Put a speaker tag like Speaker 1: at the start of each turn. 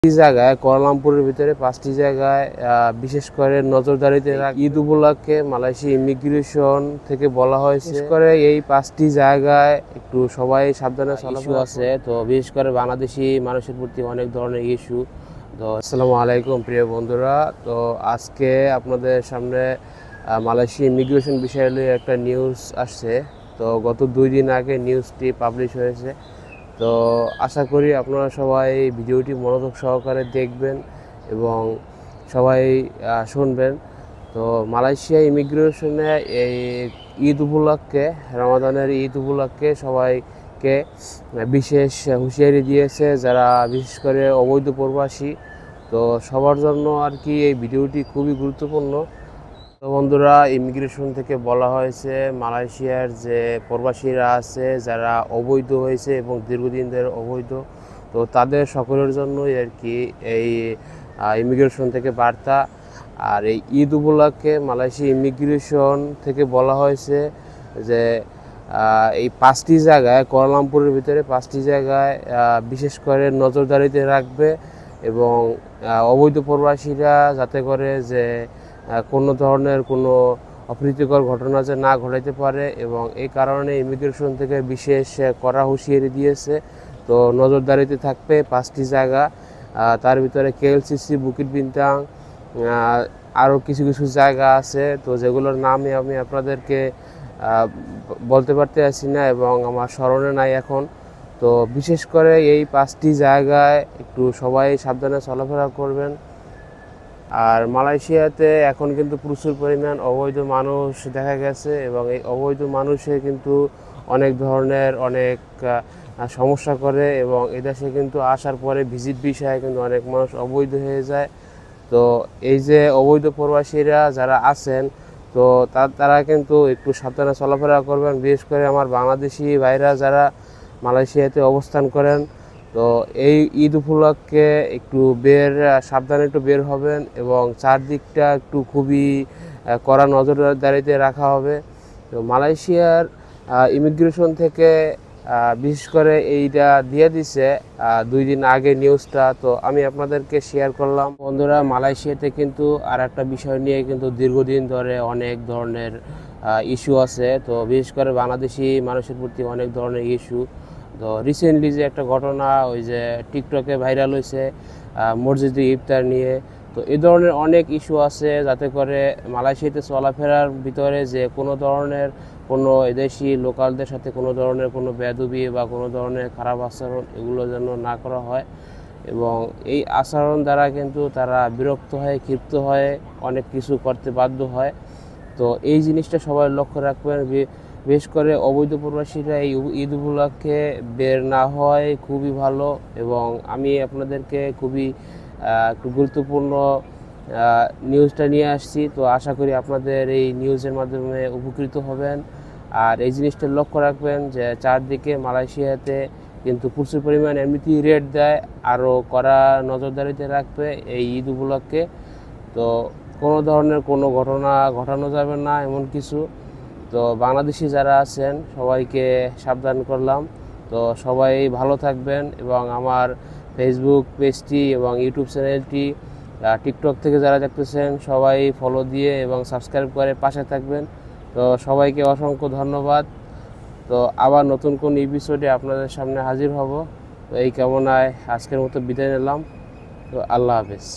Speaker 1: জায়গায় কুয়ালালামপুরের ভিতরে 5টি জায়গায় বিশেষ করে নজরদারিতে ঈদ উপলক্ষে মালয়েশিয়া ইমিগ্রেশন থেকে বলা হয়েছে বিশেষ করে এই 5টি জায়গায় একটু সবাই সাবধানে ইস্যু আছে। তো বিশেষ করে বাংলাদেশি মানুষের প্রতি অনেক ধরনের ইস্যু। তো আসসালামু আলাইকুম প্রিয় বন্ধুরা, তো আজকে আপনাদের সামনে মালয়েশিয়া ইমিগ্রেশন বিষয়ে একটা নিউজ আসছে। তো গত 2 দিন আগে নিউজটি পাবলিশ হয়েছে। তো আশা করি আপনারা সবাই ভিডিওটি মনোযোগ সহকারে দেখবেন এবং সবাই শুনবেন। তো মালয়েশিয়া ইমিগ্রেশনে এই ঈদ উপলক্ষে, রমাদানের ঈদ উপলক্ষে সবাইকে বিশেষ হুঁশিয়ারি দিয়েছে যারা বিশেষ করে অবৈধ প্রবাসী। তো সবার জন্য আর কি এই ভিডিওটি খুবই গুরুত্বপূর্ণ। তো বন্ধুরা, ইমিগ্রেশন থেকে বলা হয়েছে মালয়েশিয়ার যে প্রবাসীরা আছে যারা অবৈধ হয়েছে এবং দীর্ঘদিন ধরে অবৈধ, তো তাদের সকলের জন্যই আর কি এই ইমিগ্রেশন থেকে বার্তা। আর এই ঈদ উপলক্ষে মালয়েশিয়া ইমিগ্রেশন থেকে বলা হয়েছে যে এই 5টি জায়গায়, কুয়ালালামপুরের ভিতরে 5টি জায়গায় বিশেষ করে নজরদারিতে রাখবে এবং অবৈধ প্রবাসীরা যাতে করে যে কোনো ধরনের কোনো অপ্রীতিকর ঘটনা যে না ঘটাইতে পারে, এবং এই কারণে ইমিগ্রেশন থেকে বিশেষ কড়া হুঁশিয়ারি দিয়েছে। তো নজরদারিতে থাকবে 5টি জায়গা, তার ভিতরে KLCC, বুকিট বিন্তাং, আরও কিছু কিছু জায়গা আছে। তো যেগুলোর নামে আমি আপনাদেরকে বলতে পারছি না এবং আমার স্মরণে নাই এখন। তো বিশেষ করে এই 5টি জায়গায় একটু সবাই সাবধানে চলাফেরা করবেন। আর মালয়েশিয়াতে এখন কিন্তু প্রচুর পরিমাণ অবৈধ মানুষ দেখা গেছে এবং এই অবৈধ মানুষে কিন্তু অনেক ধরনের অনেক সমস্যা করে এবং এদেশে কিন্তু আসার পরে ভিজিট ভিসায় কিন্তু অনেক মানুষ অবৈধ হয়ে যায়। তো এই যে অবৈধ প্রবাসীরা যারা আছেন, তো তারা কিন্তু একটু সাবধানে চলাফেরা করবেন। বিশেষ করে আমার বাংলাদেশি ভাইরা যারা মালয়েশিয়াতে অবস্থান করেন, তো এই ঈদ উপলক্ষে একটু সাবধানে একটু বের হবেন এবং চারদিকটা একটু খুবই কড়া নজরদারিতে রাখা হবে। তো মালয়েশিয়ার ইমিগ্রেশন থেকে বিশেষ করে এইটা দিয়ে দিছে 2 দিন আগে নিউজটা, তো আমি আপনাদেরকে শেয়ার করলাম। বন্ধুরা, মালয়েশিয়াতে কিন্তু আর একটা বিষয় নিয়ে কিন্তু দীর্ঘদিন ধরে অনেক ধরনের ইস্যু আছে। তো বিশেষ করে বাংলাদেশি মানুষের প্রতি অনেক ধরনের ইস্যু। তো রিসেন্টলি যে একটা ঘটনা ওই যে টিকটকে ভাইরাল হয়েছে মসজিদে ইফতার নিয়ে, তো এই ধরনের অনেক ইস্যু আছে যাতে করে মালয়েশিয়াতে চলাফেরার ভিতরে যে কোনো ধরনের কোনো এদেশি লোকালদের সাথে কোনো ধরনের কোনো বেয়াদবি বা কোনো ধরনের খারাপ আচরণ এগুলো যেন না করা হয়। এবং এই আচরণ দ্বারা কিন্তু তারা বিরক্ত হয়, ক্ষিপ্ত হয়, অনেক কিছু করতে বাধ্য হয়। তো এই জিনিসটা সবাই লক্ষ্য রাখবেন। বিশেষ করে অবৈধ প্রবাসীরা এই ঈদ উপলক্ষে বের না হয় খুবই ভালো। এবং আমি আপনাদেরকে খুবই একটু গুরুত্বপূর্ণ নিউজটা নিয়ে আসছি। তো আশা করি আপনাদের এই নিউজের মাধ্যমে উপকৃত হবেন। আর এই জিনিসটা লক্ষ্য রাখবেন যে চারদিকে মালয়েশিয়াতে কিন্তু প্রচুর পরিমাণ এমনিতেই রেট দেয়, আরও কড়া নজরদারিতে রাখবে এই ঈদ উপলক্ষে। তো কোনো ধরনের কোনো ঘটনা ঘটানো যাবে না এমন কিছু। তো বাংলাদেশি যারা আছেন সবাইকে সাবধান করলাম। তো সবাই ভালো থাকবেন এবং আমার ফেসবুক পেজটি এবং ইউটিউব চ্যানেলটি, টিকটক থেকে যারা দেখতেছেন সবাই ফলো দিয়ে এবং সাবস্ক্রাইব করে পাশে থাকবেন। তো সবাইকে অসংখ্য ধন্যবাদ। তো আবার নতুন কোন এপিসোডে আপনাদের সামনে হাজির হব। তো এই কামনায় আজকের মতো বিদায় নিলাম। তো আল্লাহ হাফেজ।